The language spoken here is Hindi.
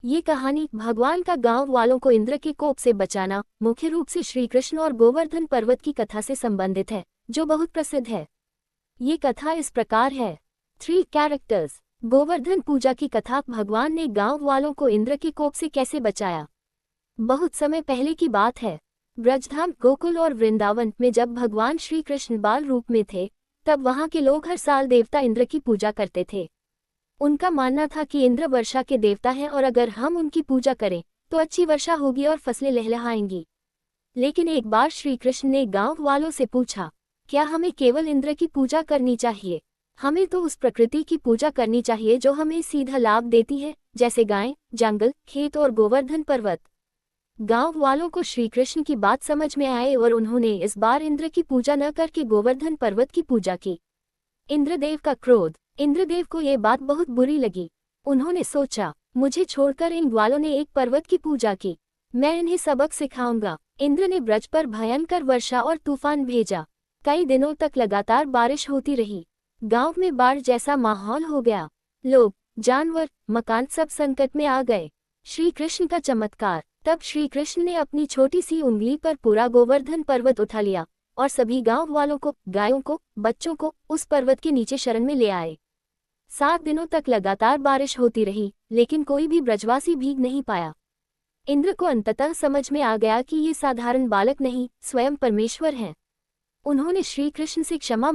ये कहानी भगवान का गांव वालों को इंद्र के कोप से बचाना मुख्य रूप से श्री कृष्ण और गोवर्धन पर्वत की कथा से संबंधित है, जो बहुत प्रसिद्ध है। ये कथा इस प्रकार है। 3 कैरेक्टर्स। गोवर्धन पूजा की कथा। भगवान ने गांव वालों को इंद्र के कोप से कैसे बचाया। बहुत समय पहले की बात है। ब्रजधाम, गोकुल और वृंदावन में जब भगवान श्री कृष्ण बाल रूप में थे, तब वहां के लोग हर साल देवता इंद्र की पूजा करते थे। उनका मानना था कि इंद्र वर्षा के देवता हैं और अगर हम उनकी पूजा करें तो अच्छी वर्षा होगी और फसलें लहलहाएंगी। लेकिन एक बार श्री कृष्ण ने गांव वालों से पूछा, क्या हमें केवल इंद्र की पूजा करनी चाहिए? हमें तो उस प्रकृति की पूजा करनी चाहिए जो हमें सीधा लाभ देती है, जैसे गाय, जंगल, खेत और गोवर्धन पर्वत। गांव वालों को श्री कृष्ण की बात समझ में आए और उन्होंने इस बार इंद्र की पूजा न करके गोवर्धन पर्वत की पूजा की। इंद्रदेव का क्रोध। इंद्रदेव को ये बात बहुत बुरी लगी। उन्होंने सोचा, मुझे छोड़कर इन ग्वालों ने एक पर्वत की पूजा की, मैं इन्हें सबक सिखाऊंगा। इंद्र ने ब्रज पर भयंकर वर्षा और तूफान भेजा। कई दिनों तक लगातार बारिश होती रही। गांव में बाढ़ जैसा माहौल हो गया। लोग, जानवर, मकान सब संकट में आ गए। श्री कृष्ण का चमत्कार। तब श्री कृष्ण ने अपनी छोटी सी उंगली पर पूरा गोवर्धन पर्वत उठा लिया और सभी गांव वालों को, गायों को, बच्चों को उस पर्वत के नीचे शरण में ले आए। 7 दिनों तक लगातार बारिश होती रही, लेकिन कोई भी ब्रजवासी भीग नहीं पाया। इंद्र को अंततः समझ में आ गया कि ये साधारण बालक नहीं, स्वयं परमेश्वर हैं। उन्होंने श्री कृष्ण से क्षमा